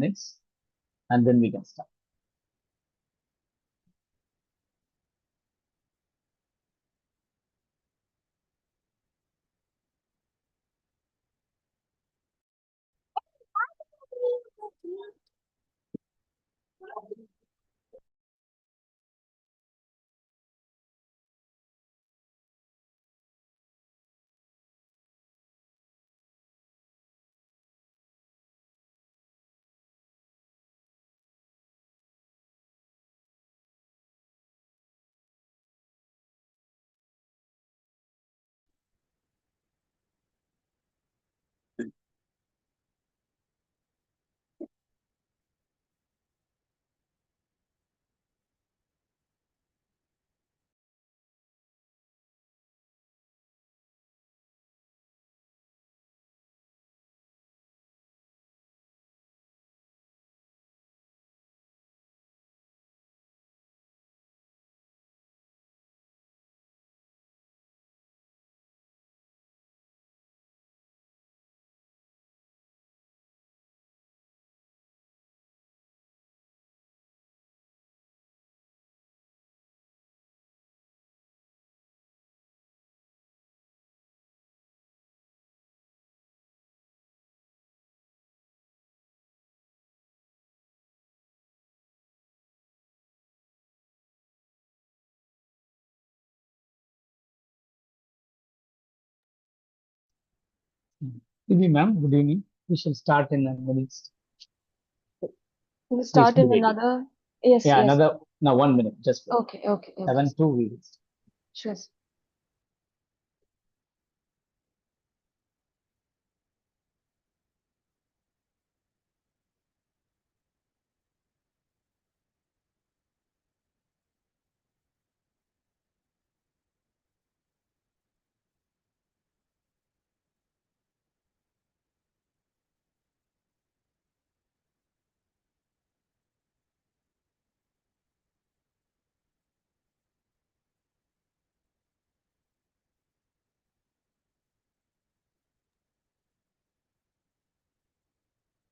minutes, and then we can start. Good evening, ma'am. Good evening. We shall start in a minute. We'll start in another. Yes. Yeah, yes. another. Now 1 minute. Just wait. Okay. 7-2 we will start. Sure.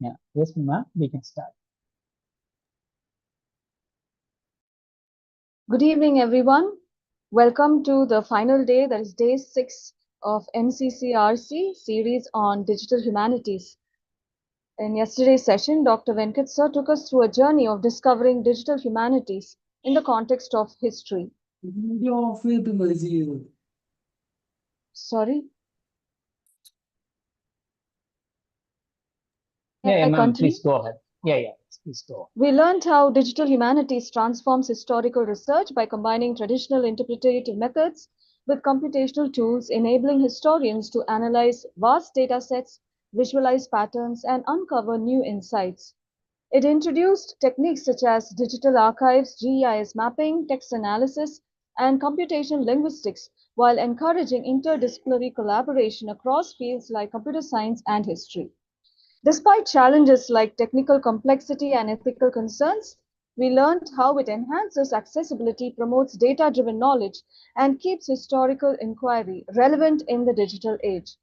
Yeah. Yes, ma'am. We can start. Good evening, everyone. Welcome to the final day, that is day 6 of MCCRC series on digital humanities. In yesterday's session, Dr. Venkat sir took us through a journey of discovering digital humanities in the context of history. Sorry? Yeah, ma'am. Continue? Please go ahead. Yeah. Please go on. We learned how digital humanities transforms historical research by combining traditional interpretative methods with computational tools, enabling historians to analyze vast data sets, visualize patterns, and uncover new insights. It introduced techniques such as digital archives, GIS mapping, text analysis, and computational linguistics, while encouraging interdisciplinary collaboration across fields like computer science and history. Despite challenges like technical complexity and ethical concerns, we learned how it enhances accessibility, promotes data-driven knowledge, and keeps historical inquiry relevant in the digital age.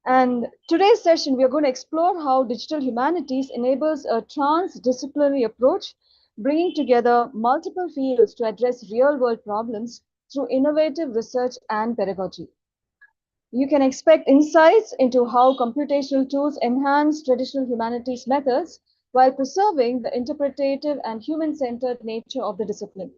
And today's session, we are going to explore how digital humanities enables a transdisciplinary approach, bringing together multiple fields to address real-world problems through innovative research and pedagogy. You can expect insights into how computational tools enhance traditional humanities methods while preserving the interpretative and human-centered nature of the discipline.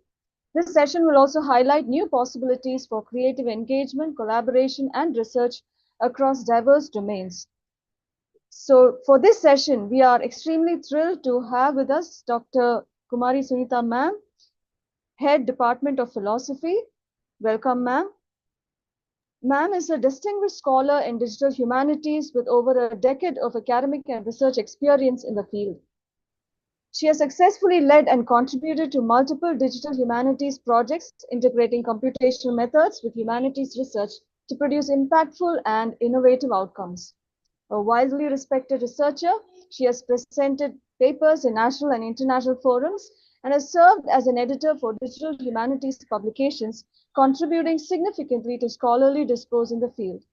This session will also highlight new possibilities for creative engagement, collaboration, and research across diverse domains. So for this session, we are extremely thrilled to have with us Dr. Kumari Sunita ma'am, Head Department of Philosophy. Welcome, ma'am. Ma'am is a distinguished scholar in digital humanities with over a decade of academic and research experience in the field. She has successfully led and contributed to multiple digital humanities projects integrating computational methods with humanities research to produce impactful and innovative outcomes. A widely respected researcher, she has presented papers in national and international forums and has served as an editor for digital humanities publications, contributing significantly to scholarly discourse in the field.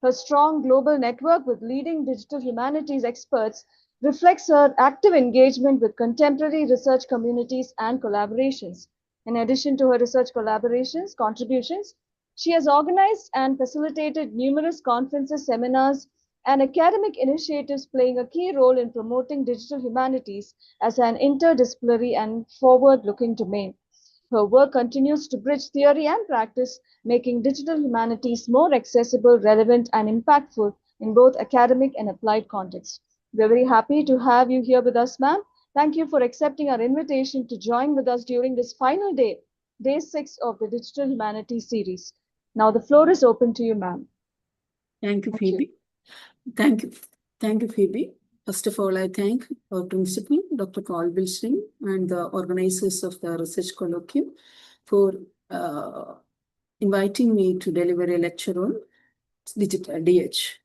Her strong global network with leading digital humanities experts reflects her active engagement with contemporary research communities and collaborations. In addition to her research collaborations, contributions, she has organized and facilitated numerous conferences, seminars, and academic initiatives playing a key role in promoting digital humanities as an interdisciplinary and forward-looking domain. Her work continues to bridge theory and practice, making digital humanities more accessible, relevant, and impactful in both academic and applied contexts. We're very happy to have you here with us, ma'am. Thank you for accepting our invitation to join with us during this final day, day 6 of the Digital Humanities series. Now the floor is open to you, ma'am. Thank you, Thank you. Phoebe. Thank you. Thank you, Phoebe. First of all, I thank our principal, Dr. Carl Wilson, and the organizers of the research colloquium for inviting me to deliver a lecture on digital DH.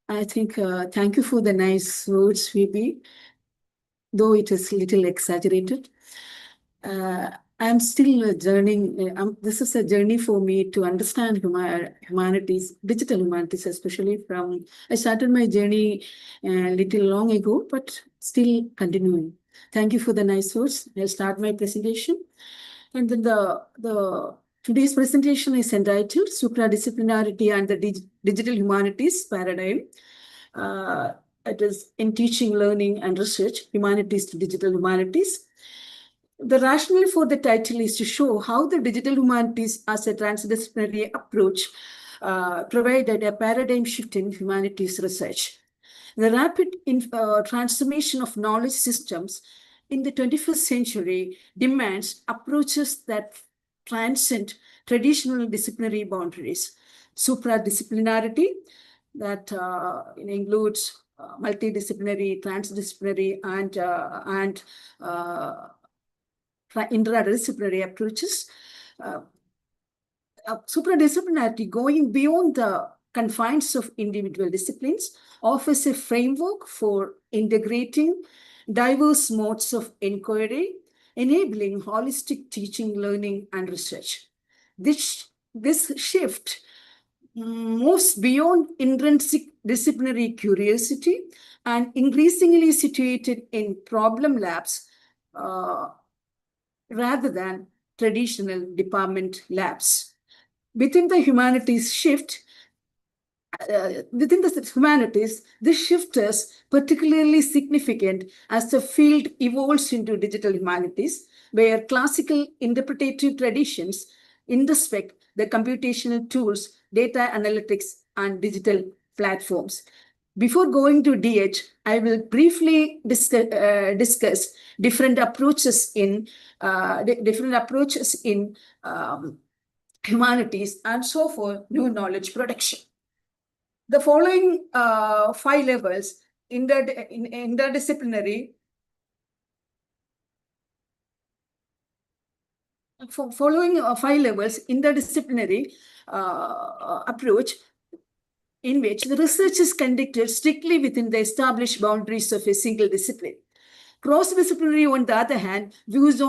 I think, thank you for the nice words, Phoebe, though it is a little exaggerated. I'm still journeying. This is a journey for me to understand humanities, digital humanities, especially from. I started my journey a little long ago, but still continuing. Thank you for the nice words. I'll start my presentation. And then the today's presentation is entitled Supradisciplinarity and the Digital Humanities Paradigm. It is in teaching, learning, and research, humanities to digital humanities. The rationale for the title is to show how the digital humanities as a transdisciplinary approach provided a paradigm shift in humanities research. The rapid transformation of knowledge systems in the 21st century demands approaches that transcend traditional disciplinary boundaries. Supradisciplinarity, that includes multidisciplinary, transdisciplinary, and interdisciplinary approaches. Supradisciplinarity, going beyond the confines of individual disciplines, offers a framework for integrating diverse modes of inquiry, enabling holistic teaching, learning, and research. This shift moves beyond intrinsic disciplinary curiosity and increasingly situated in problem labs rather than traditional department labs. Within the humanities, this shift is particularly significant as the field evolves into digital humanities, where classical interpretative traditions intersect the computational tools, data analytics, and digital platforms. Before going to DH, I will briefly discuss different approaches in humanities and so for new knowledge production. The following 5 levels interdisciplinary approach in which the research is conducted strictly within the established boundaries of a single discipline. Cross-disciplinary, on the other hand, views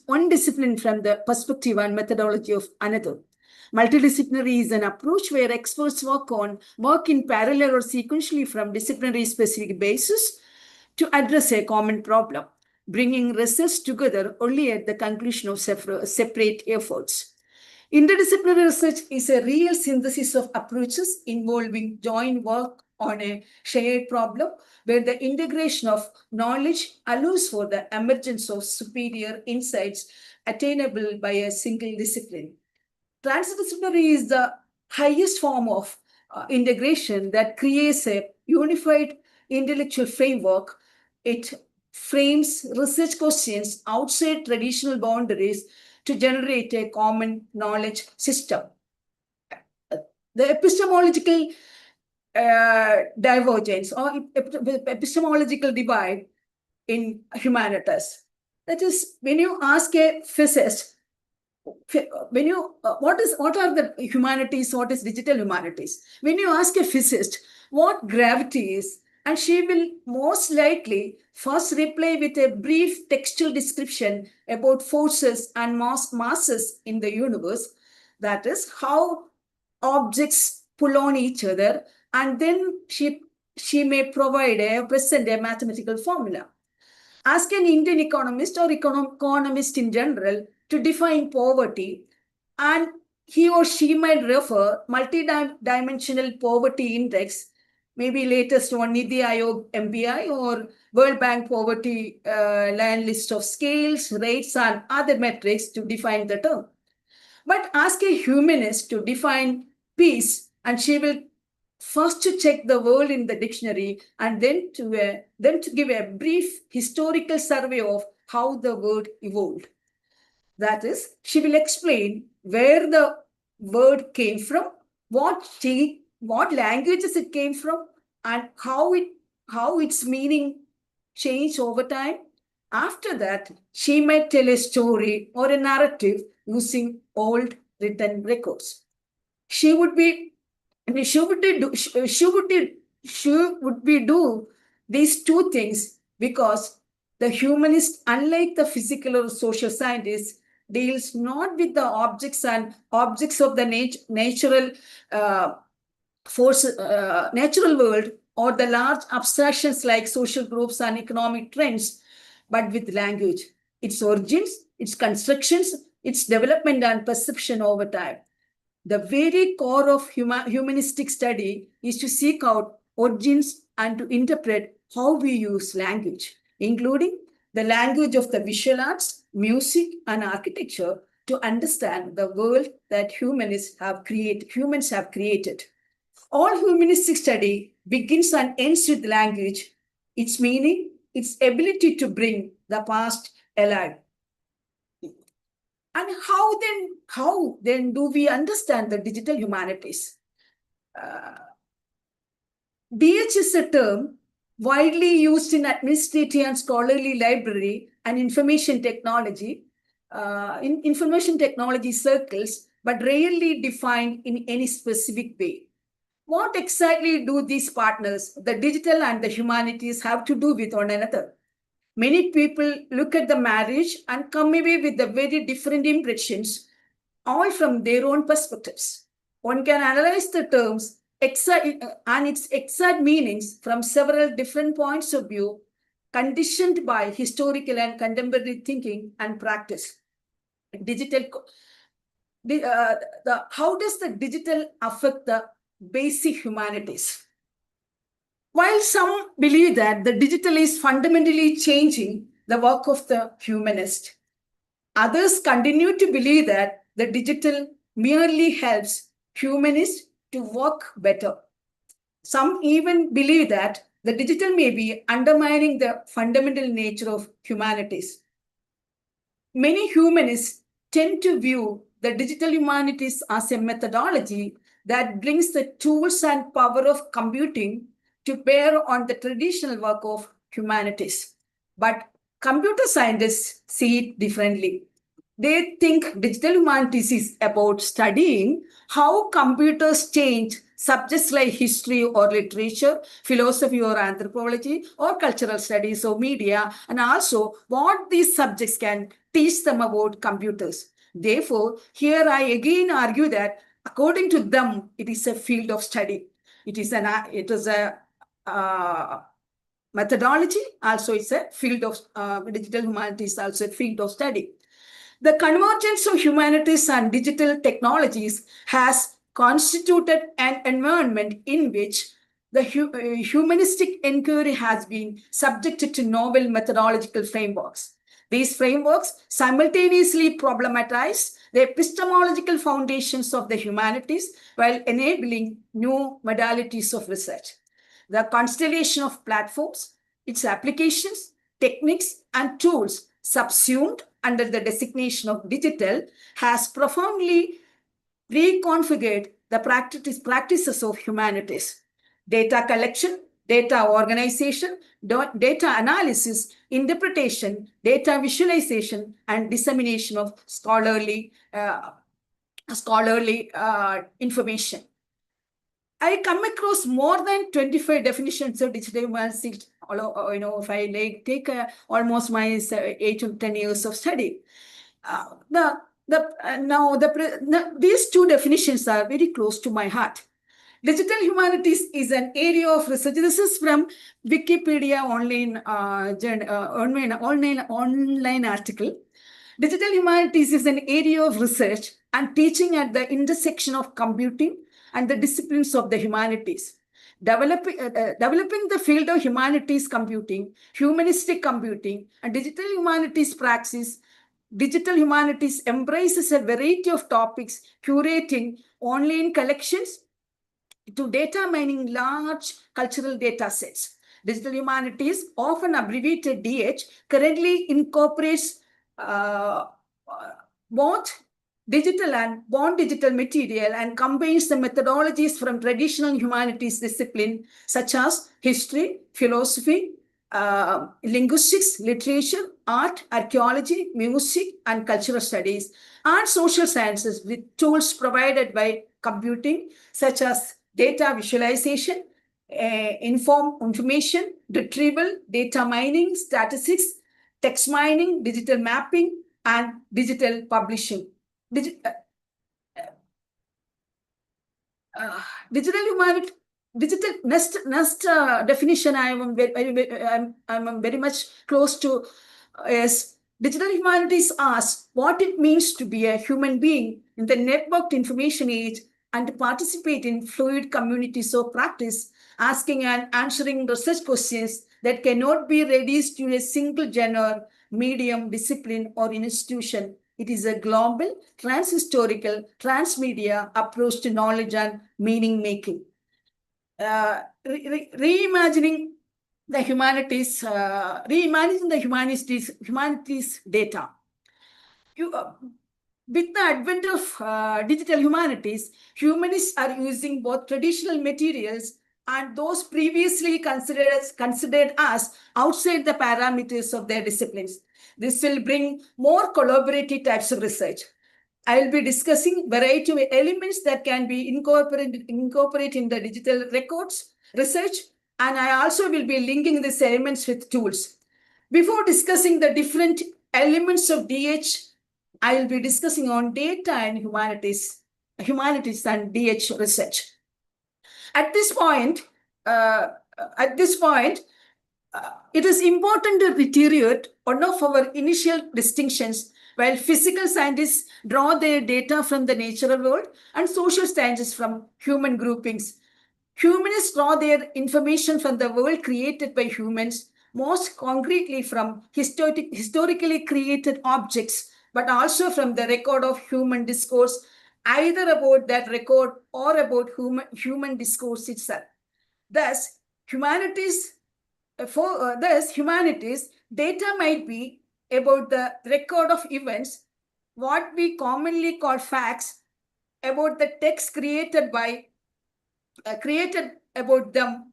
one discipline from the perspective and methodology of another. Multidisciplinary is an approach where experts work in parallel or sequentially from disciplinary specific basis to address a common problem, bringing research together only at the conclusion of separate efforts. Interdisciplinary research is a real synthesis of approaches involving joint work on a shared problem, where the integration of knowledge allows for the emergence of superior insights attainable by a single discipline. Transdisciplinary is the highest form of integration that creates a unified intellectual framework. It frames research questions outside traditional boundaries to generate a common knowledge system. The epistemological divergence or epistemological divide in humanities. That is, when you ask a physicist, what are the humanities, what is digital humanities? When you ask a physicist what gravity is, and she will most likely first reply with a brief textual description about forces and masses in the universe. That is how objects pull on each other, and then she she may present a mathematical formula. Ask an Indian economist or economist in general to define poverty, and he or she might refer multi-dimensional poverty index, maybe latest one Niti Aayog MPI or World Bank poverty land list of scales, rates, and other metrics to define the term. But ask a humanist to define peace, and she will first to check the word in the dictionary and then to give a brief historical survey of how the word evolved. That is, she will explain where the word came from, what languages it came from, and how its meaning changed over time. After that, she might tell a story or a narrative using old written records. She would be do these two things because the humanist, unlike the physical or social scientist, deals not with the objects of the natural natural world or the large abstractions like social groups and economic trends, but with language, its origins, its constructions, its development and perception over time. The very core of humanistic study is to seek out origins and to interpret how we use language, including the language of the visual arts, music, and architecture, to understand the world that humans have created. All humanistic study begins and ends with language, its meaning, its ability to bring the past alive. And how then do we understand the digital humanities? DH is a term widely used in administrative and scholarly library and information technology, in information technology circles, but rarely defined in any specific way. What exactly do these partners, the digital and the humanities, have to do with one another? Many people look at the marriage and come away with the very different impressions, all from their own perspectives. One can analyze the terms and its exact meanings from several different points of view, conditioned by historical and contemporary thinking and practice. How does the digital affect the basic humanities? While some believe that the digital is fundamentally changing the work of the humanist, others continue to believe that the digital merely helps humanists to work better. Some even believe that the digital may be undermining the fundamental nature of humanities. Many humanists tend to view the digital humanities as a methodology that brings the tools and power of computing to bear on the traditional work of humanities. But computer scientists see it differently. They think digital humanities is about studying how computers change subjects like history or literature, philosophy or anthropology, or cultural studies or media, and also what these subjects can teach them about computers. Therefore, here I again argue that according to them, it is a field of study. It is a methodology, also it's a field of digital humanities, also a field of study. The convergence of humanities and digital technologies has constituted an environment in which the humanistic inquiry has been subjected to novel methodological frameworks. These frameworks simultaneously problematize the epistemological foundations of the humanities while enabling new modalities of research. The constellation of platforms, its applications, techniques, and tools subsumed under the designation of digital has profoundly reconfigured the practices of humanities. Data collection, data organization, data analysis, interpretation, data visualization, and dissemination of scholarly information. I come across more than 25 definitions of digital humanities. If I take almost my 8 to 10 years of study. These two definitions are very close to my heart. Digital humanities is an area of research. This is from Wikipedia online article. Digital humanities is an area of research and teaching at the intersection of computing and the disciplines of the humanities. Developing the field of humanities computing, humanistic computing, and digital humanities praxis, digital humanities embraces a variety of topics, curating online collections to data mining large cultural data sets. Digital humanities, often abbreviated DH, currently incorporates uh, both digital and non-digital material and combines the methodologies from traditional humanities discipline such as history, philosophy, linguistics, literature, art, archaeology, music, and cultural studies, and social sciences with tools provided by computing such as data visualization, information retrieval, data mining, statistics, text mining, digital mapping, and digital publishing. Digital humanity, digital next definition I am I'm very much close to is digital humanities asks what it means to be a human being in the networked information age and to participate in fluid communities of practice, asking and answering research questions that cannot be reduced to a single genre, medium, discipline, or institution. It is a global, transhistorical, transmedia approach to knowledge and meaning making. Reimagining the humanities data. With the advent of digital humanities, humanists are using both traditional materials and those previously considered as outside the parameters of their disciplines. This will bring more collaborative types of research. I will be discussing variety of elements that can be incorporated in the digital records research, and I also will be linking these elements with tools. Before discussing the different elements of DH, I will be discussing on data and humanities and DH research. At this point, uh, it is important to reiterate one of our initial distinctions. While physical scientists draw their data from the natural world and social scientists from human groupings, humanists draw their information from the world created by humans, most concretely from historically created objects, but also from the record of human discourse, either about that record or about human discourse itself. Thus, humanities data might be about the record of events, what we commonly call facts, about the text created about them,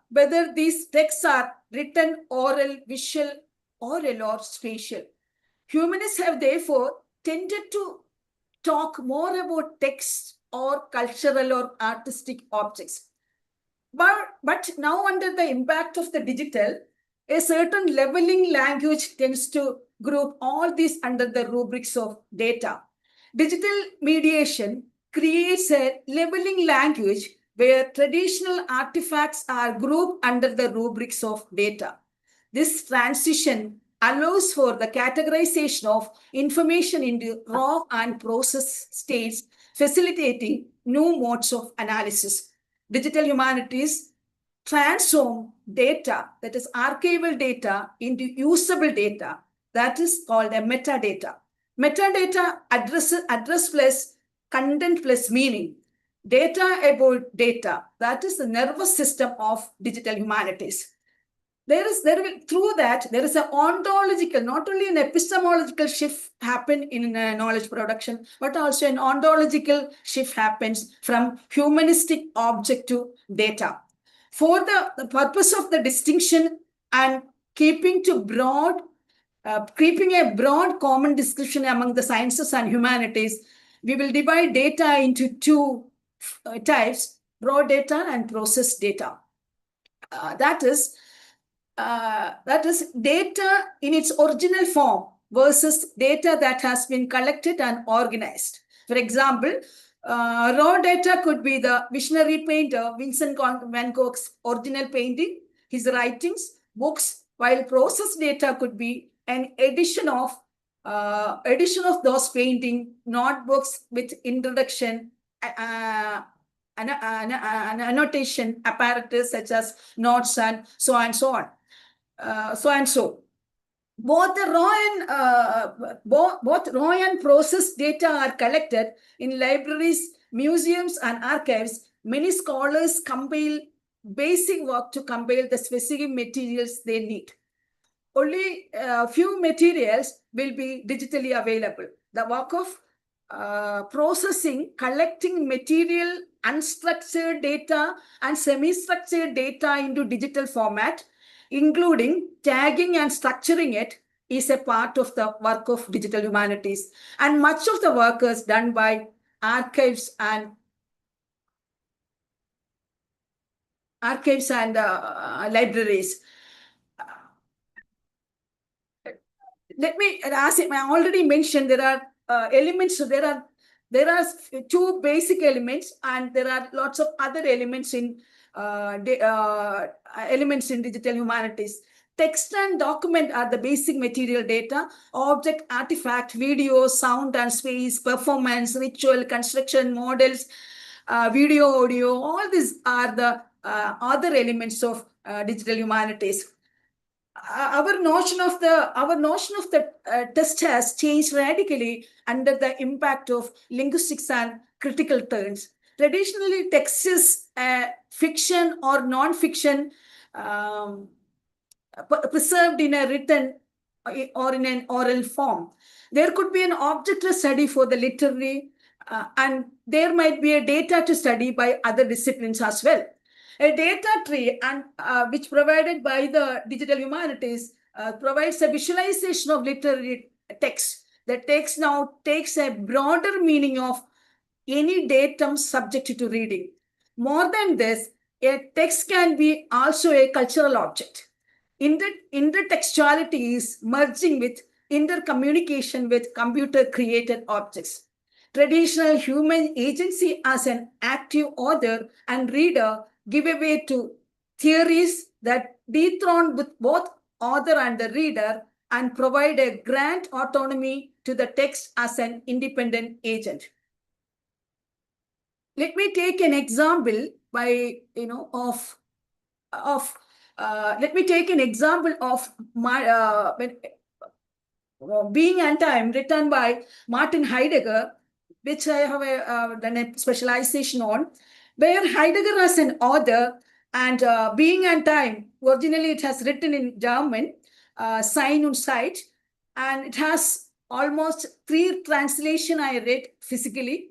whether these texts are written, oral, visual, oral, or spatial. Humanists have therefore tended to talk more about text or cultural or artistic objects. But now, under the impact of the digital, a certain leveling language tends to group all these under the rubrics of data. Digital mediation creates a leveling language where traditional artifacts are grouped under the rubrics of data. This transition allows for the categorization of information into raw and processed states, facilitating new modes of analysis. Digital humanities transform data, that is archival data, into usable data, that is called a metadata. Metadata address plus content plus meaning. Data about data, that is the nervous system of digital humanities. There is an ontological, not only an epistemological shift happen in knowledge production, but also an ontological shift happens from humanistic object to data. For the purpose of the distinction and keeping a broad common description among the sciences and humanities, we will divide data into two types: raw data and processed data. That is data in its original form versus data that has been collected and organized. For example, Raw data could be the visionary painter Vincent van Gogh's original painting, his writings, books, while processed data could be an edition of those painting, notebooks with introduction, an annotation apparatus such as notes and so on. Both the raw and processed data are collected in libraries, museums, and archives. Many scholars compile basic work to compile the specific materials they need. Only a few materials will be digitally available. The work of processing, collecting material, unstructured data, and semi-structured data into digital format, including tagging and structuring it, is a part of the work of digital humanities. And much of the work is done by archives and libraries. Let me ask him. I already mentioned there are elements. So there are two basic elements, and there are lots of other elements in digital humanities. Text and document are the basic material data. Object, artifact, video, sound and space, performance, ritual, construction, models, video, audio. All these are the other elements of digital humanities. Our notion of the test has changed radically under the impact of linguistics and critical turns. Traditionally, text is fiction or non-fiction, preserved in a written or in an oral form. There could be an object to study for the literary, and there might be a data to study by other disciplines as well. A data tree, and which provided by the digital humanities, provides a visualization of literary text. The text now takes a broader meaning of any datum subject to reading. More than this, a text can be also a cultural object. Intertextuality is merging with intercommunication with computer-created objects. Traditional human agency as an active author and reader give way to theories that dethrone both author and the reader and provide a grant autonomy to the text as an independent agent. Let me take an example let me take an example of my Being and Time, written by Martin Heidegger, which I have done a specialization on, where Heidegger as an author and Being and Time, originally it has written in German, Sein und Zeit, and it has almost 3 translation I read physically.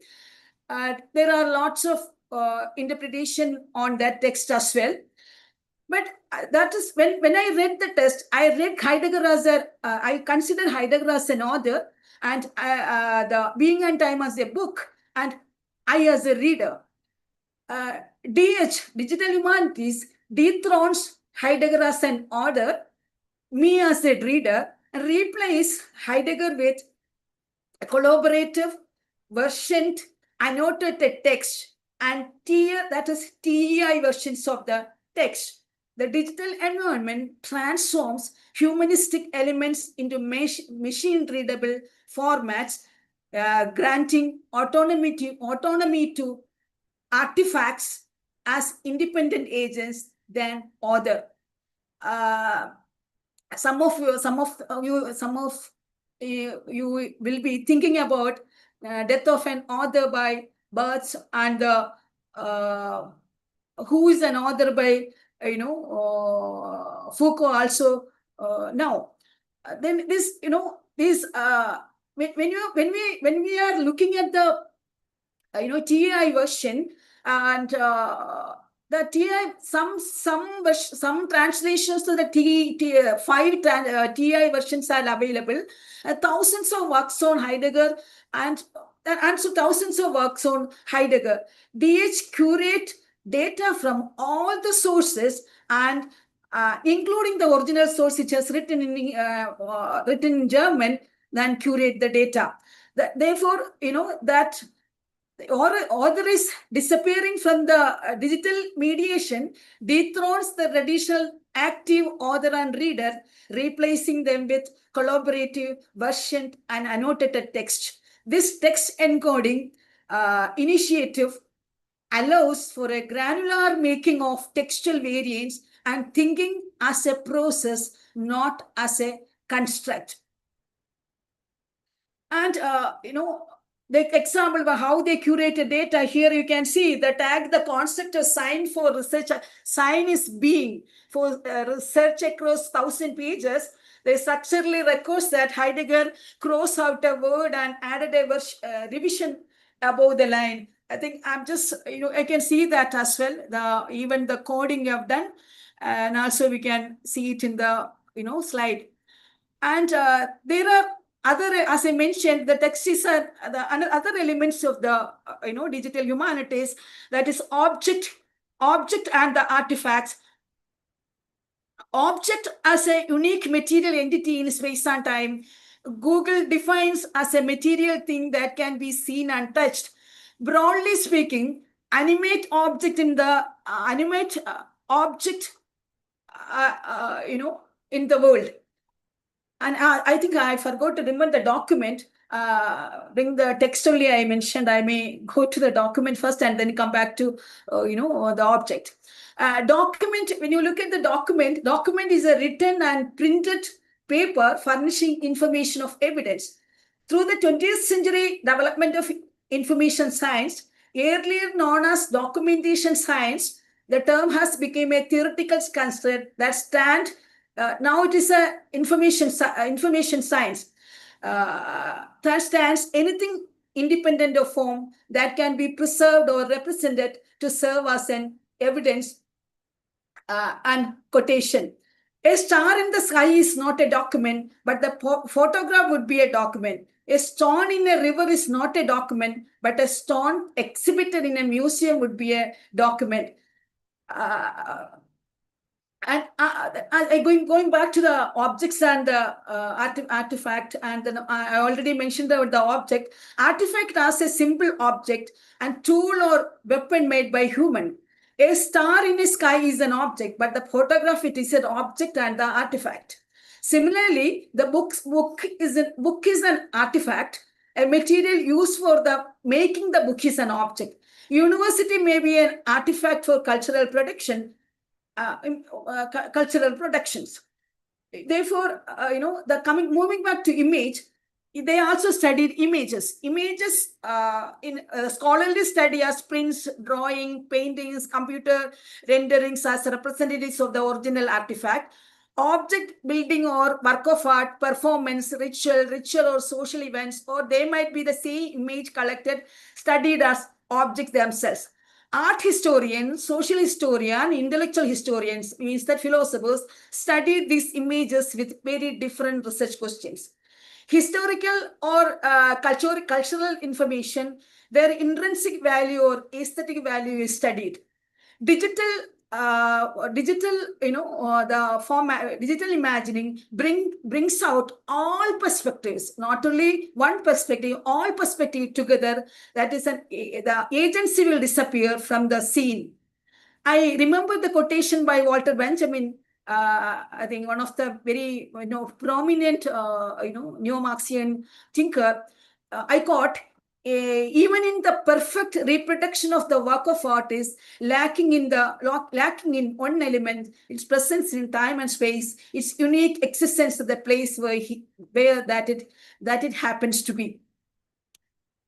There are lots of interpretation on that text as well. But that is when I read the text, I read Heidegger as I consider Heidegger as an author, and the Being and Time as a book, and I as a reader. Digital Humanities, dethrones Heidegger as an author, me as a reader, and replace Heidegger with a collaborative, versioned, annotated text, and TEI versions of the text. The digital environment transforms humanistic elements into machine-readable formats, granting autonomy to artifacts as independent agents than author. Some of you will be thinking about Death of an Author by Birds, and Who is an Author by Foucault also now. Then this when we are looking at the TI version, and the TI some translations to the 5 TI versions are available. Thousands of works on Heidegger and so thousands of works on Heidegger. DH curate data from all the sources, and including the original source which has written in German, then curate the data. Therefore, that the author is disappearing from the digital mediation, dethrones the traditional active author and reader, replacing them with collaborative, versioned, and annotated text. This text encoding initiative allows for a granular making of textual variants and thinking as a process, not as a construct. And, the example of how they curated data here, you can see the tag, the concept of sign for research, sign is being for research across 1,000 pages. They structurally request that Heidegger cross out a word and added a revision above the line. I think I'm just, I can see that as well. Even the coding you have done, and also we can see it in the, slide. And there are other, as I mentioned, the text is the other elements of the digital humanities, that is object and the artifacts. Object as a unique material entity in space and time. Google defines as a material thing that can be seen and touched. Broadly speaking, animate object in the in the world. And I think I forgot to remember the document. Bring the text only I mentioned. I may go to the document first and then come back to, the object. Document, when you look at the document is a written and printed paper furnishing information of evidence. Through the 20th century development of information science, earlier known as documentation science, the term has become a theoretical construct that stands. Now it is a information science that stands anything independent of form that can be preserved or represented to serve as an evidence and quotation. A star in the sky is not a document, but the photograph would be a document. A stone in a river is not a document, but a stone exhibited in a museum would be a document. And going back to the objects and the artifact, and then I already mentioned about the object. Artifact as a simple object and tool or weapon made by human. A star in the sky is an object, but the photograph, it is an object and the artifact. Similarly, the book is an artifact, a material used for the making the book is an object. University may be an artifact for cultural production. Cultural productions. Therefore, moving back to image, they also studied images. Images in scholarly study as prints, drawing, paintings, computer renderings as representatives of the original artifact. Object building or work of art, performance, ritual or social events, or they might be the same image collected, studied as objects themselves. Art historians, social historian, intellectual historians, means that philosophers study these images with very different research questions. Historical or cultural information, their intrinsic value or aesthetic value is studied. Digital imagining brings out all perspectives, not only one perspective, all perspective together. That is the agency will disappear from the scene. I remember the quotation by Walter Benjamin. I think one of the very prominent neo-Marxian thinker. I quote, even in the perfect reproduction of the work of art is lacking in one element, its presence in time and space, its unique existence of the place where it happens to be.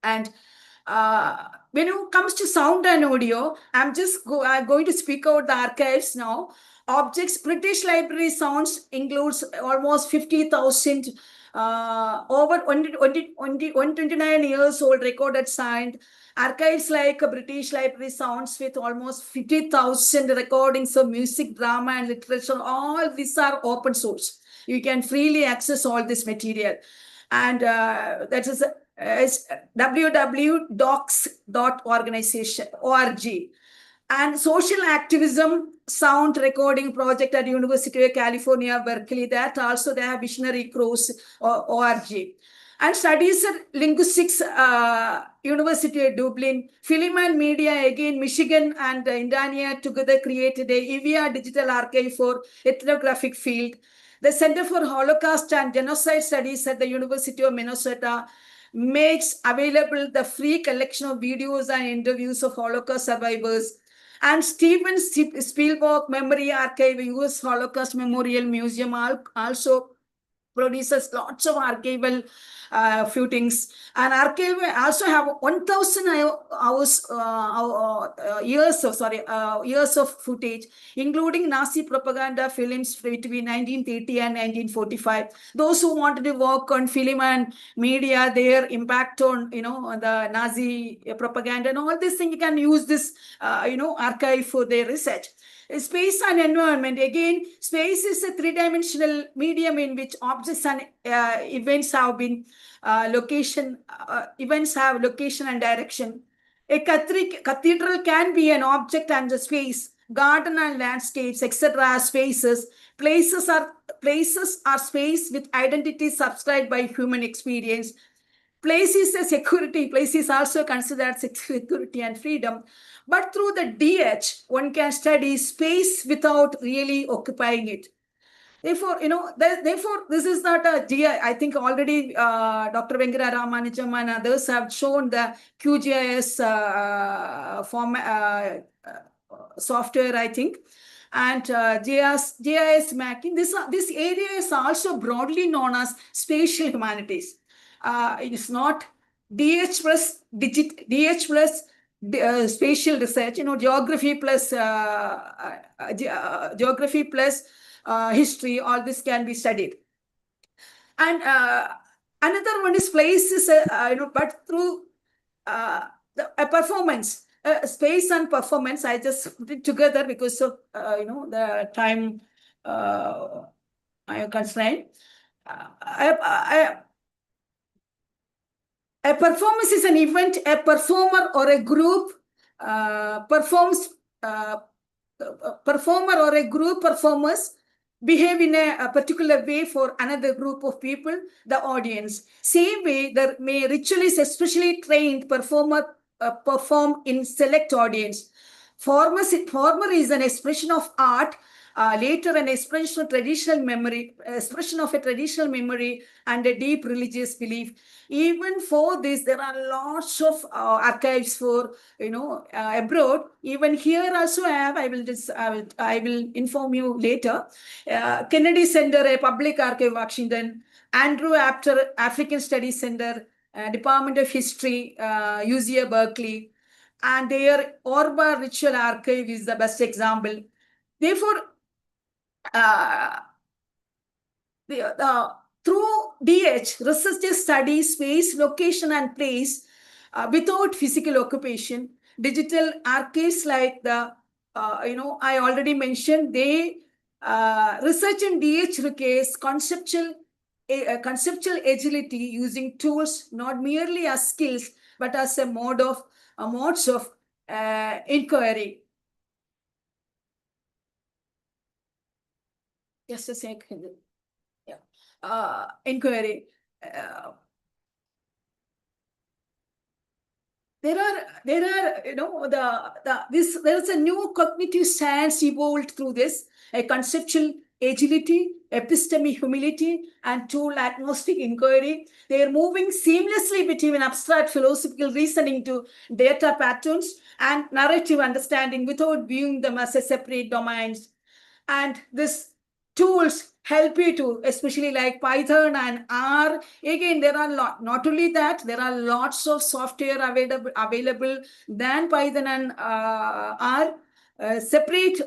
And when it comes to sound and audio, I'm going to speak out the archives now. Objects, British Library sounds includes almost 50,000 over 129 years old recorded sound. Archives like British Library sounds with almost 50,000 recordings of music, drama, and literature. All these are open source. You can freely access all this material. And that is www.docs.org. And social activism sound recording project at University of California, Berkeley, that also they have Visionary Cross org. and studies at linguistics, University of Dublin, film and media, again, Michigan and Indiana together created a EVR digital archive for ethnographic field. The Center for Holocaust and Genocide Studies at the University of Minnesota makes available the free collection of videos and interviews of Holocaust survivors. And Steven Spielberg Memory Archive, US Holocaust Memorial Museum, also produces lots of archival footings. And archive also have 1,000 hours, years of footage, including Nazi propaganda films between 1930 and 1945. Those who wanted to work on film and media, their impact on, the Nazi propaganda and all this thing, you can use this, archive for their research. Space and environment. Again, space is a three-dimensional medium in which objects and events have location and direction. A cathedral can be an object and a space. Garden and landscapes, etc. are spaces. Places are space with identity subscribed by human experience. Place is a security. Place is also considered security and freedom. But through the DH, one can study space without really occupying it. Therefore, this is not a GI. I think already Dr. Venkata Ramanujam and others have shown the QGIS software, I think, and GIS mapping. This area is also broadly known as spatial humanities. It is not DH plus spatial research, geography plus history, all this can be studied. And another one is places, but through a performance, space and performance. I just put it together because of, the time constraint. A performance is an event a performer or a group performs. Performer or a group performers behave in a particular way for another group of people, the audience. Same way, there may ritualists, especially trained performer, perform in select audience. Former is an expression of art, later an expression of traditional memory, and a deep religious belief. Even for this, there are lots of archives for abroad. Even here also I will inform you later. Kennedy Center, a public archive, Washington. Andrew Apter African Studies Center, Department of History, UCA Berkeley, and their Orba Ritual Archive is the best example. Therefore, through DH, researchers study space, location, and place without physical occupation. Digital archives like the, I already mentioned, they research in DH requires conceptual agility using tools not merely as skills but as a modes of inquiry. Just a second. Yeah. Inquiry. There is a new cognitive science evolved through this, a conceptual agility, epistemic humility, and tool agnostic inquiry. They are moving seamlessly between abstract philosophical reasoning to data patterns and narrative understanding without viewing them as a separate domains. And this tools help you to, especially like Python and R. Again, there are not only that, there are lots of software available than Python and R. Separate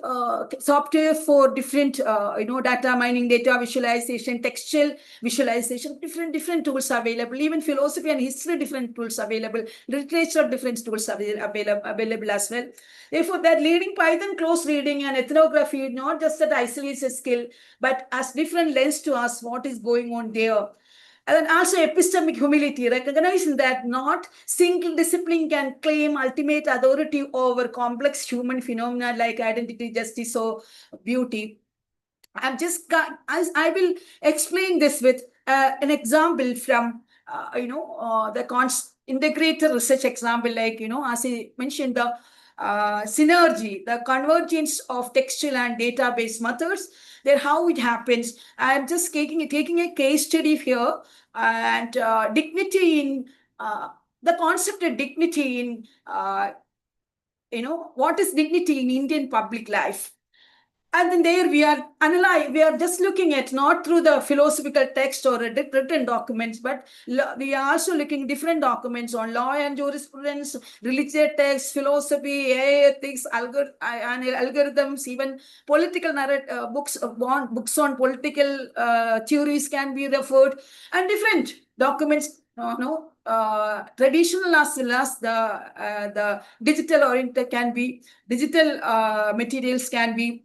software for different, data mining, data visualization, textual visualization, different tools available. Even philosophy and history, different tools available. Literature, different tools available as well. Therefore, that leading Python close reading and ethnography, not just that isolates a skill, but as different lens to us what is going on there. And then also epistemic humility, recognizing that not single discipline can claim ultimate authority over complex human phenomena like identity, justice, or beauty. I will explain this with an example from the integrated research example, like, as I mentioned, the synergy, the convergence of textual and database methods, then how it happens. I'm just taking a case study here, and dignity in the concept of dignity in what is dignity in Indian public life. And then there we are just looking at not through the philosophical text or written documents, but we are also looking different documents on law and jurisprudence, religious texts, philosophy, AI ethics, and algorithms, even political books on political theories can be referred, and different documents, traditional as well as the digital oriented can be, digital materials can be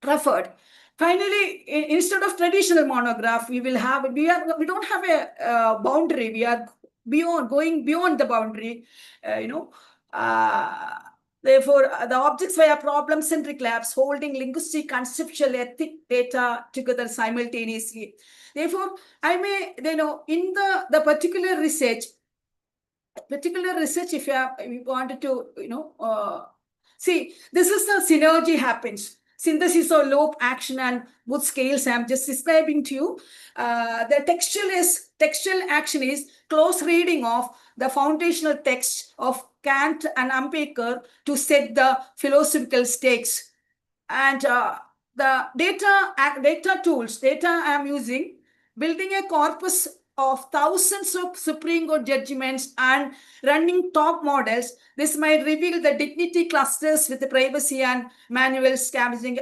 referred. Finally, instead of traditional monograph, we don't have a boundary. We are going beyond the boundary. Therefore, the objects via problem-centric labs holding linguistic, conceptual, ethic data together simultaneously. Therefore, I may, in the particular research, if you wanted to, see, this is the synergy happens. Synthesis or loop action and both scales I'm just describing to you. The textual action is close reading of the foundational text of Kant and Ampere to set the philosophical stakes. And the data tools, I'm using, building a corpus of thousands of Supreme Court judgments and running top models. This might reveal the dignity clusters with the privacy and manual scavenging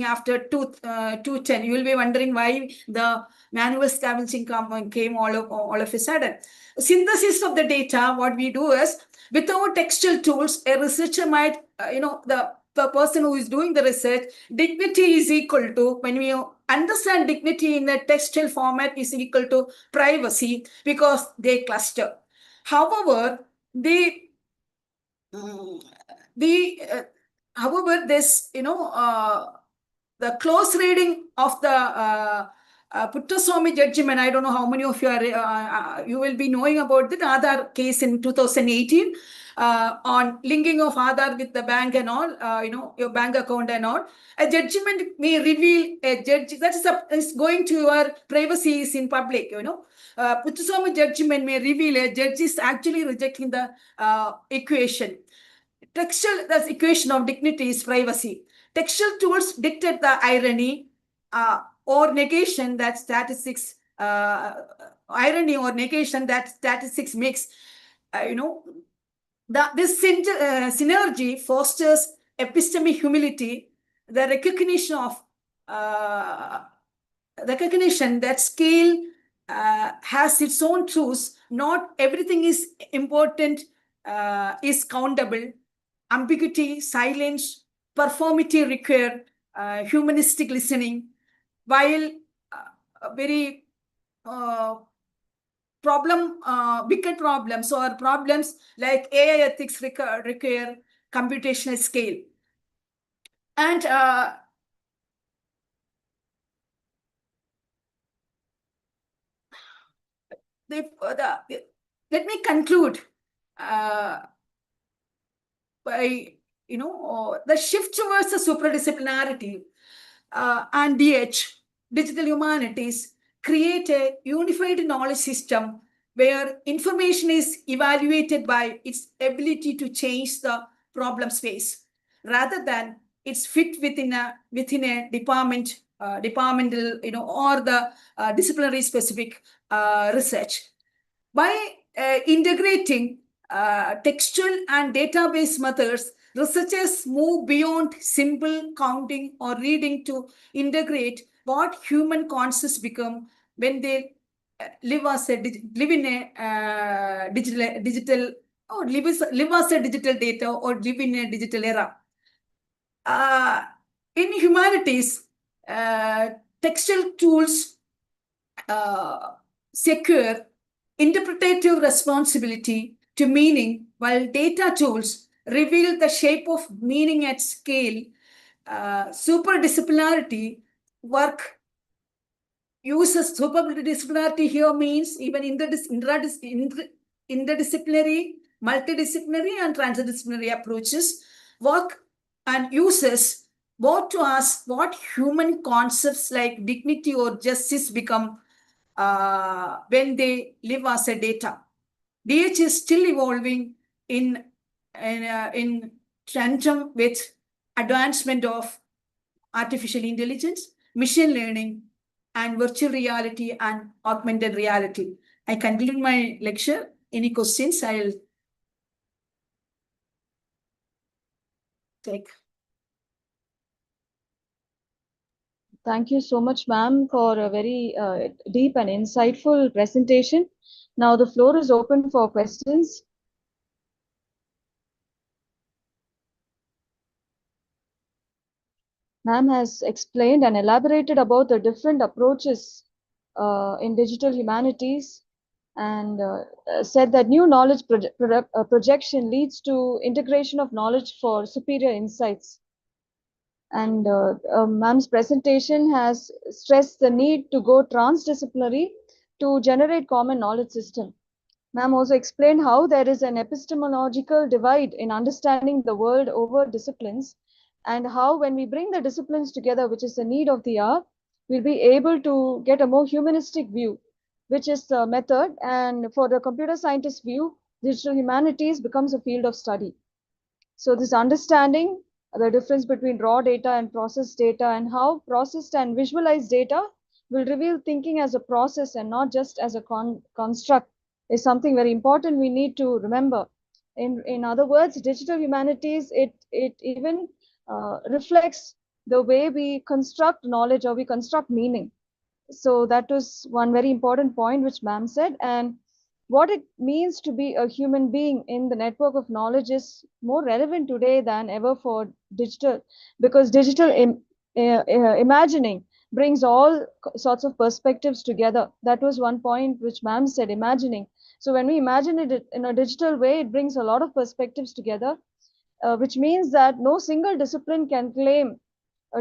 after 210. You will be wondering why the manual scavenging came all of a sudden. Synthesis of the data, what we do is, without textual tools, a researcher might, the person who is doing the research, dignity is equal to, when we understand dignity in a textual format, is equal to privacy, because they cluster. However, however, this, the close reading of the Puttaswamy judgment, I don't know how many of you are, you will be knowing about the Aadhaar case in 2018 on linking of Aadhaar with the bank and all, your bank account and all. A judgment may reveal a judge that is going to your privacy is in public, Puttaswamy judgment may reveal a judge is actually rejecting the equation. The equation of dignity is privacy. Textual tools dictate the irony or negation that statistics, irony or negation that statistics makes. This synergy fosters epistemic humility, the recognition that scale has its own truths. Not everything is important, is countable. Ambiguity, silence, performity require humanistic listening, while very wicked problems or problems like AI ethics require computational scale. And let me conclude by, the shift towards the superdisciplinarity and digital humanities, create a unified knowledge system where information is evaluated by its ability to change the problem space, rather than its fit within a department, departmental, or the disciplinary specific research. By integrating textual and database methods, researchers move beyond simple counting or reading to integrate what human consciousness become when they live in a digital or live as a digital data or live in a digital era. In humanities, textual tools secure interpretative responsibility to meaning, while data tools reveal the shape of meaning at scale. Superdisciplinarity work uses superdisciplinarity here means even interdisciplinary, multidisciplinary, and transdisciplinary approaches work and uses both to ask what human concepts like dignity or justice become when they live as a data. DH is still evolving in tandem with advancement of artificial intelligence, machine learning, and virtual reality and augmented reality. I conclude my lecture. Any questions? I'll take. Thank you so much, ma'am, for a very deep and insightful presentation. Now the floor is open for questions. Ma'am has explained and elaborated about the different approaches in digital humanities and said that new knowledge projection leads to integration of knowledge for superior insights. And ma'am's presentation has stressed the need to go transdisciplinary to generate common knowledge system. Ma'am also explained how there is an epistemological divide in understanding the world over disciplines, and how when we bring the disciplines together, which is the need of the hour, we'll be able to get a more humanistic view, which is the method. And for the computer scientist view, digital humanities becomes a field of study. So this understanding the difference between raw data and processed data, and how processed and visualized data will reveal thinking as a process and not just as a construct, is something very important we need to remember. In other words, digital humanities, it even reflects the way we construct knowledge or we construct meaning. So that was one very important point which ma'am said. And what it means to be a human being in the network of knowledge is more relevant today than ever for digital, because digital imagining brings all sorts of perspectives together. That was one point which ma'am said, imagining. So when we imagine it in a digital way, it brings a lot of perspectives together, which means that no single discipline can claim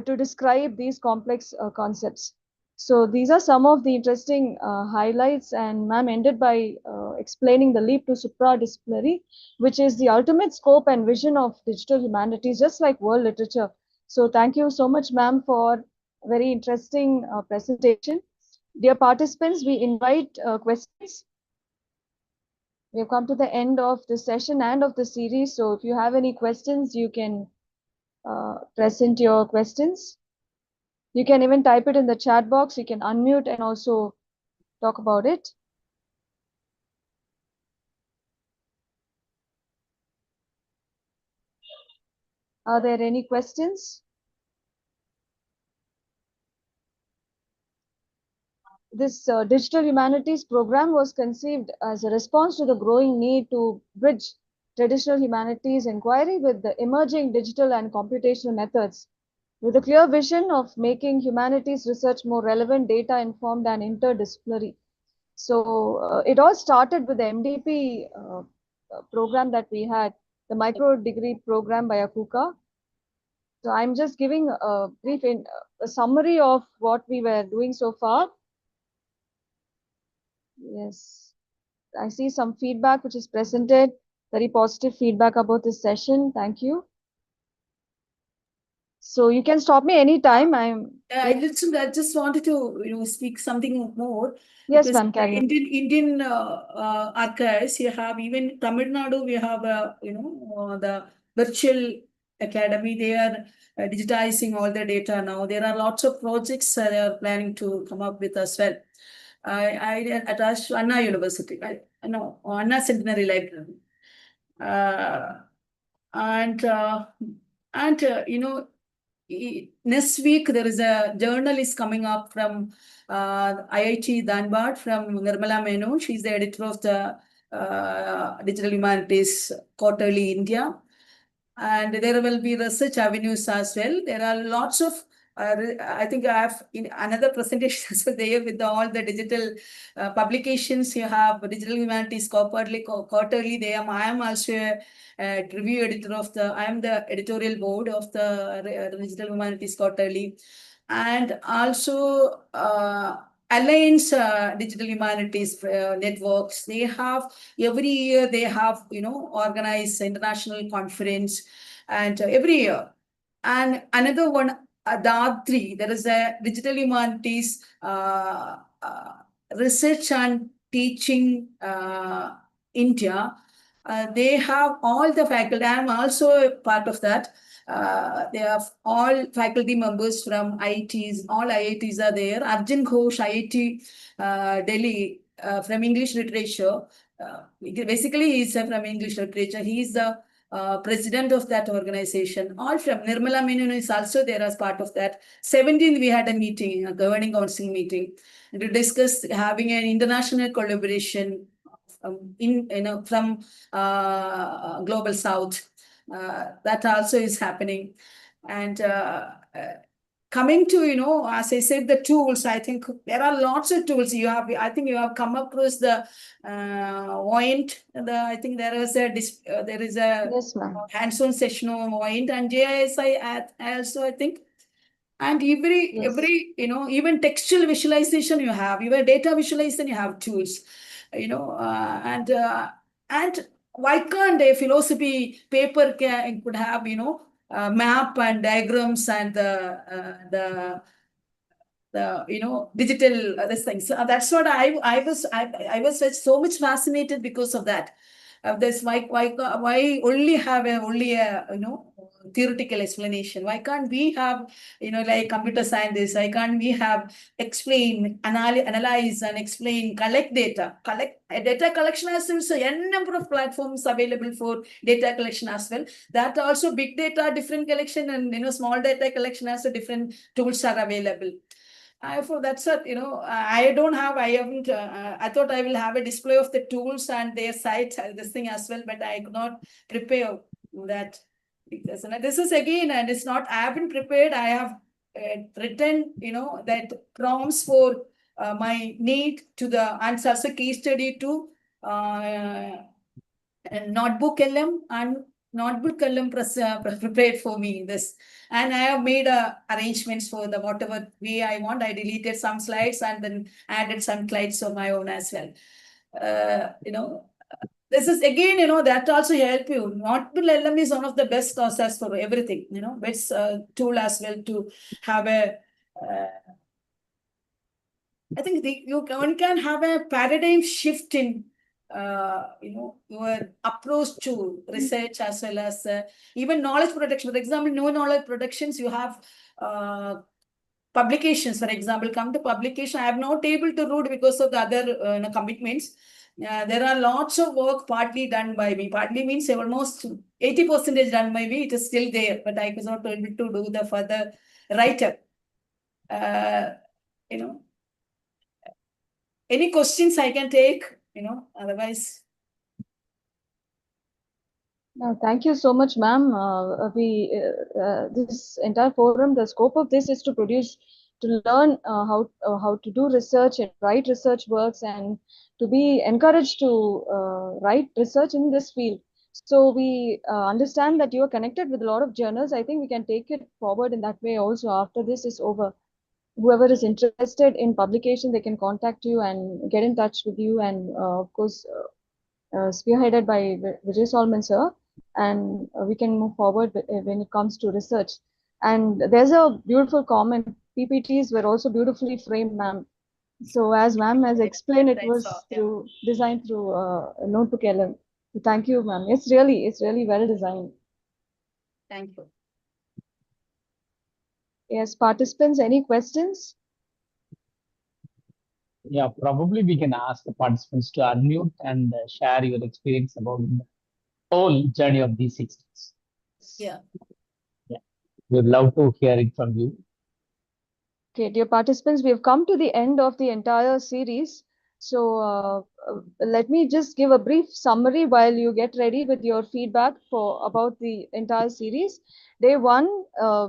to describe these complex concepts. So these are some of the interesting highlights, and ma'am ended by explaining the leap to supradisciplinary, which is the ultimate scope and vision of digital humanities, just like world literature. So thank you so much, ma'am, for a very interesting presentation. Dear participants, we invite questions. We have come to the end of the session and of the series. So if you have any questions, you can present your questions. You can even type it in the chat box. You can unmute and also talk about it. Are there any questions? This digital humanities program was conceived as a response to the growing need to bridge traditional humanities inquiry with the emerging digital and computational methods, with a clear vision of making humanities research more relevant, data informed, and interdisciplinary. So it all started with the MDP program that we had, the micro degree program by AKUKA. So I'm just giving a brief a summary of what we were doing so far. Yes, I see some feedback which is presented, very positive feedback about this session. Thank you. So you can stop me anytime. I just wanted to speak something more. Yes, Because ma'am, carry on. Indian archives, you have even Tamil Nadu, we have the virtual academy. They are digitizing all the data now. There are lots of projects they are planning to come up with as well. I attached to Anna University, no, Anna Centenary Library. And next week there is a journal is coming up from IIT Dhanbad from Nirmala Menon. She's the editor of the Digital Humanities Quarterly India. And there will be research avenues as well. There are lots of I think I have in another presentation as well there with all the digital publications. You have Digital Humanities Quarterly. I am also review editor of I am the editorial board of the Digital Humanities Quarterly. And also Alliance Digital Humanities networks. They have every year they have organized international conference, and every year. And another one, DAD3, there is a Digital Humanities Research and Teaching India. They have all the faculty. I am also a part of that. They have all faculty members from IITs. All IITs are there. Arjun Ghosh, IIT Delhi, from English literature. Basically, he's from English literature. He is the president of that organization. All from Nirmala Menon is also there as part of that. 17th, we had a meeting, a governing council meeting, to discuss having an international collaboration from global south. That also is happening. And coming to, as I said, the tools, I think there are lots of tools. I think you have come across the Voint. I think there is a Yes, ma'am. hands-on session on Voint and JISI also, I think. And Yes. even textual visualization you have, even data visualization you have tools, and why can't a philosophy paper could have, map and diagrams and the digital this thing. So that's what I was so much fascinated because of that. This why only a theoretical explanation? Why can't we have like computer scientists? Why can't we have explain, analyze and explain, collect data? Data collection as well. So n number of platforms available for data collection as well. That also big data different collection, and small data collection also different tools are available. That's what, I don't have, I haven't, I thought I will have a display of the tools and their sites, this thing as well, but I could not prepare that. Because, this is again, and it's not, I haven't prepared, I have written, that prompts for my need to the, and also case study to Notebook LM, and Notebook LM prepared for me this. And I have made arrangements for the whatever way I want. I deleted some slides and then added some slides of my own as well. This is again, that also help you. Notebook LM is one of the best sources for everything, best tool as well to have a I think one can have a paradigm shift in your approach to research as well as even knowledge production. For example, no knowledge productions, you have publications, for example, come to publication. I am not able to read because of the other commitments. There are lots of work partly done by me. Partly means almost 80% done by me. It is still there, but I was not able to do the further write-up. Any questions I can take, otherwise. Thank you so much, ma'am. This entire forum, the scope of this is to learn how to do research and write research works, and to be encouraged to write research in this field. So we understand that you are connected with a lot of journals. I think we can take it forward in that way also after this is over. Whoever is interested in publication, they can contact you and get in touch with you, and of course, spearheaded by Vijay Solomon sir, and we can move forward when it comes to research. And there's a beautiful comment. PPTs were also beautifully framed, ma'am. So as ma'am has explained, it was designed through Notebook LM. So thank you, ma'am. It's really well designed. Thank you. Yes, participants, any questions? Yeah, probably we can ask the participants to unmute and share your experience about the whole journey of these 6 days. Yeah. Yeah, we'd love to hear it from you. Okay, dear participants, we have come to the end of the entire series. So let me just give a brief summary while you get ready with your feedback about the entire series. Day 1,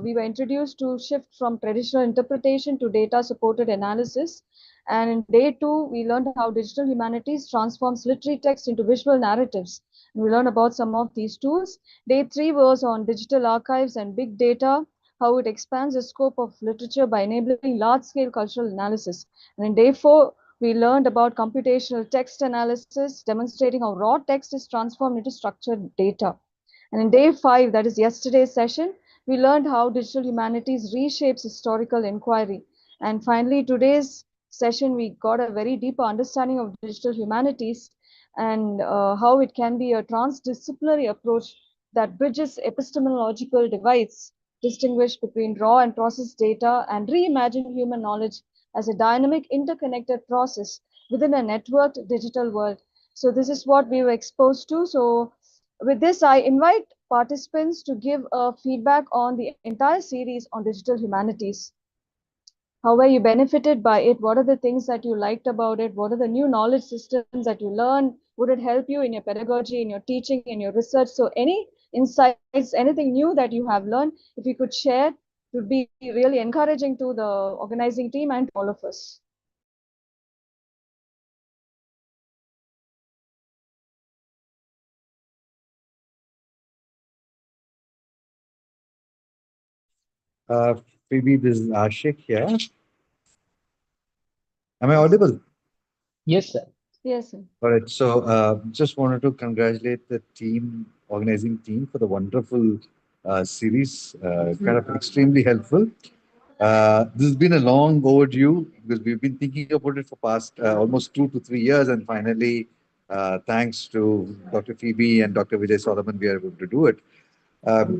we were introduced to shift from traditional interpretation to data-supported analysis. And in day 2, we learned how digital humanities transforms literary text into visual narratives. And we learned about some of these tools. Day 3 was on digital archives and big data, how it expands the scope of literature by enabling large-scale cultural analysis. And in day 4, we learned about computational text analysis, demonstrating how raw text is transformed into structured data. And in day 5, that is yesterday's session, we learned how digital humanities reshapes historical inquiry. And finally, today's session, we got a very deeper understanding of digital humanities and how it can be a transdisciplinary approach that bridges epistemological divides, distinguish between raw and processed data, and reimagine human knowledge as a dynamic, interconnected process within a networked digital world. So this is what we were exposed to. So with this, I invite participants to give a feedback on the entire series on digital humanities. How were you benefited by it? What are the things that you liked about it? What are the new knowledge systems that you learned? Would it help you in your pedagogy, in your teaching, in your research? So any insights, anything new that you have learned, if you could share, it would be really encouraging to the organizing team and to all of us. Phoebe, this is Ashik here. Am I audible? Yes, sir. Yes, sir. All right. So, just wanted to congratulate the team, organizing team, for the wonderful series. Kind of extremely helpful. This has been a long overdue because we've been thinking about it for past almost 2 to 3 years, and finally, thanks to Dr. Phoebe and Dr. Vijay Solomon, we are able to do it.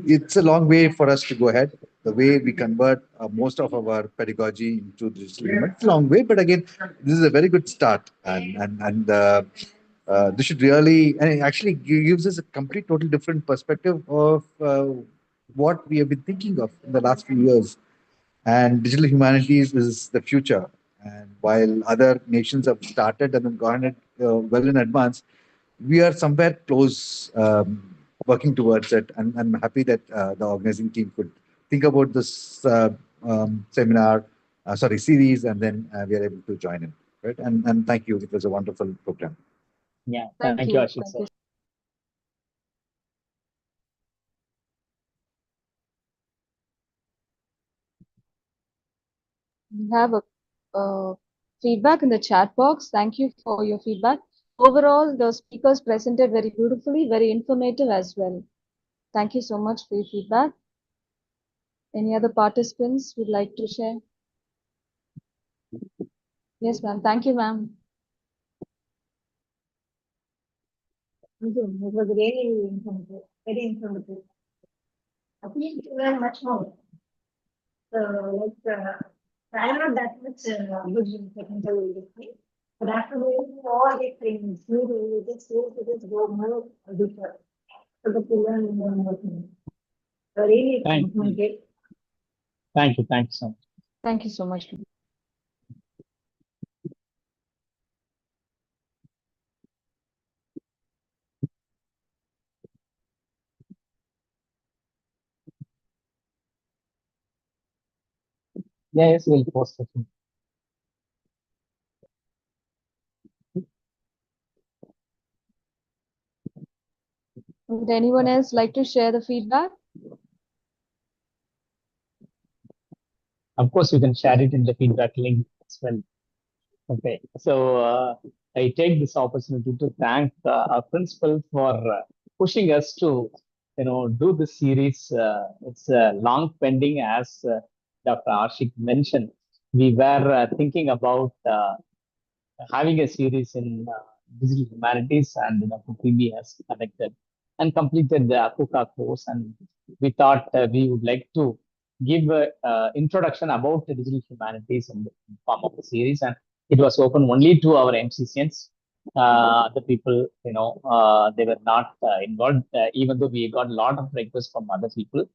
It's a long way for us to go ahead. The way we convert most of our pedagogy into digital element, it's a long way. But again, this is a very good start, and this should really, and it actually gives us a complete, total different perspective of what we have been thinking of in the last few years. And digital humanities is the future. And while other nations have started and have gone it well in advance, we are somewhere close, working towards it. And I'm happy that the organizing team could think about this seminar, sorry, series, and then we are able to join in. Right. And thank you. It was a wonderful program. Yeah, Thank thank you, you. Ashik, Thank sir. you. We have a feedback in the chat box. Thank you for your feedback. Overall, the speakers presented very beautifully, very informative as well. Thank you so much for your feedback. Any other participants would like to share? Yes, ma'am. Thank you, ma'am. Thank you. It was really informative, very informative. I think you learn much more. So, I'm not that much good in technical industry, but after doing all these things, you just go more deeper so that you learn more things. So, really Thank you. informative. Thank you. Thank you so much. Thank you so much. Yeah, yes, we'll post it. Would anyone else like to share the feedback? Of course, you can share it in the feedback link as well. Okay, so I take this opportunity to thank our principal for pushing us to, do this series. It's long pending, as Dr. Ashik mentioned. We were thinking about having a series in digital humanities, and Dr. PB has connected and completed the AKUKA course. And we thought we would like to give an introduction about the digital humanities in the form of a series. And it was open only to our MCCNs. The people, they were not involved, even though we got a lot of requests from other people.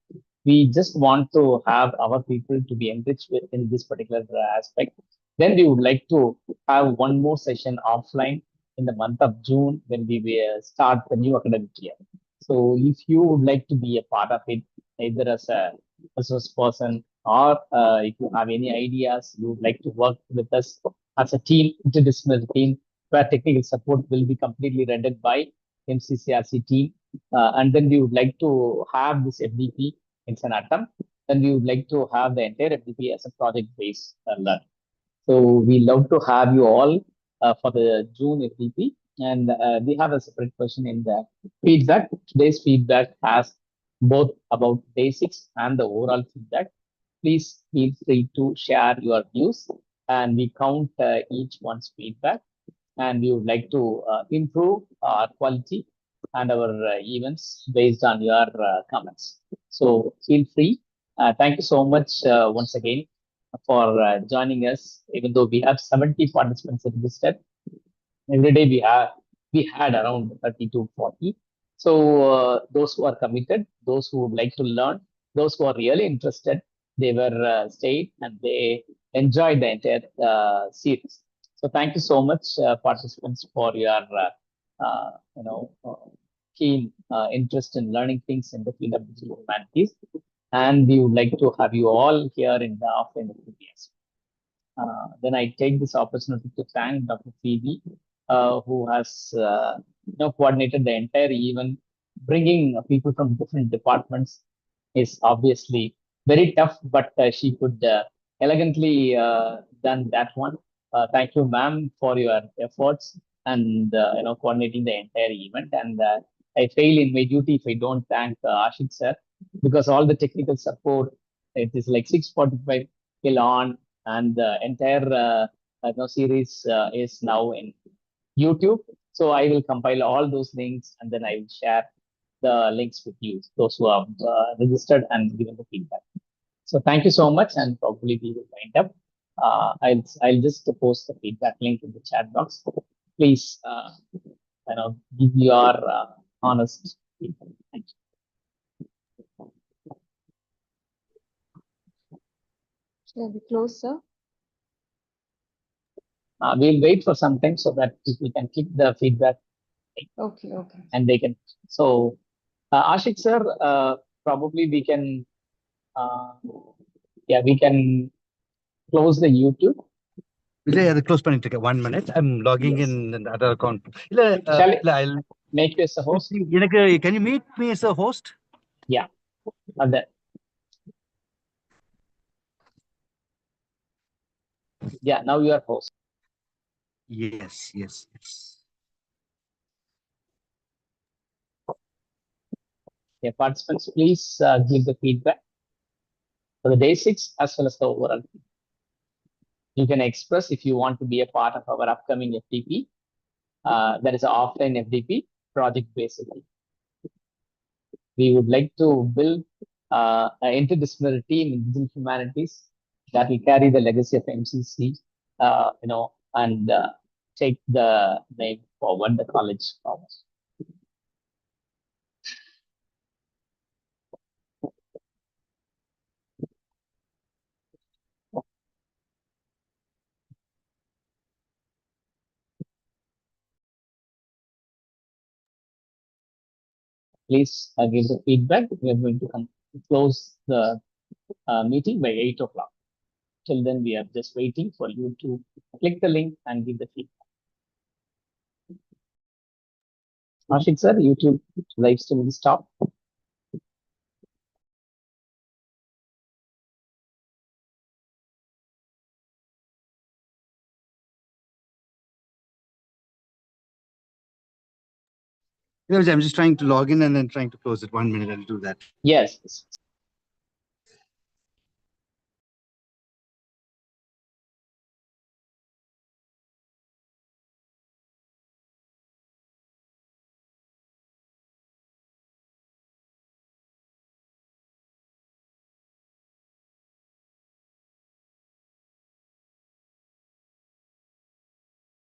We just want to have our people to be enriched in this particular aspect. Then we would like to have one more session offline in the month of June when we will start the new academic year. So if you would like to be a part of it, either as a resource person or if you have any ideas, you would like to work with us as a team, interdisciplinary team, where technical support will be completely rendered by MCCRC team. And then we would like to have this FDP. It's an attempt. then we would like to have the entire FDP as a project-based learning. So we love to have you all for the June FDP, and we have a separate question in the feedback. Today's feedback has both about basics and the overall feedback. Please feel free to share your views, and we count each one's feedback, and we would like to improve our quality and our events based on your comments. So feel free. Thank you so much once again for joining us, even though we have 70 participants registered. Every day we had around 30 to 40. So those who are committed, those who would like to learn, those who are really interested, they were stayed and they enjoyed the entire series. So thank you so much, participants, for your keen interest in learning things in the field of digital humanities. And we would like to have you all here in the offline activities. Then I take this opportunity to thank Dr. Phoebe, who has coordinated the entire event. Bringing people from different departments is obviously very tough, but she could elegantly done that one. Thank you, ma'am, for your efforts and coordinating the entire event. And I fail in my duty if I don't thank Ashik sir, because all the technical support. It is like 6:45 till on, and the entire series is now in YouTube. So I will compile all those links and then I will share the links with you, those who have registered and given the feedback. So thank you so much, and probably we will wind up. I'll just post the feedback link in the chat box. Please, give your honest feedback. Thank you. Shall we close, sir? We'll wait for some time so that people can click the feedback. Okay, okay. And they can. So, Ashik sir, probably we can, we can close the YouTube. Vijay, அது close பண்ணிட்டு 1 minute. I'm logging Yes. in the other account. Shall I'll make you as a host? Can you meet me as a host? Yeah. And then, yeah, now you are host. Yes, yes, yes. Yeah, participants, please give the feedback for the basics as well as the overall. You can express if you want to be a part of our upcoming FDP. That is an offline FDP project basically. We would like to build an interdisciplinary team in digital humanities that will carry the legacy of MCC, and take the name forward, the college forward. Please give the feedback. We are going to close the meeting by 8 o'clock. Till then, we are just waiting for you to click the link and give the feedback. Ashik sir, YouTube live stream will stop. I'm just trying to log in and then trying to close it. 1 minute, I'll do that. Yes.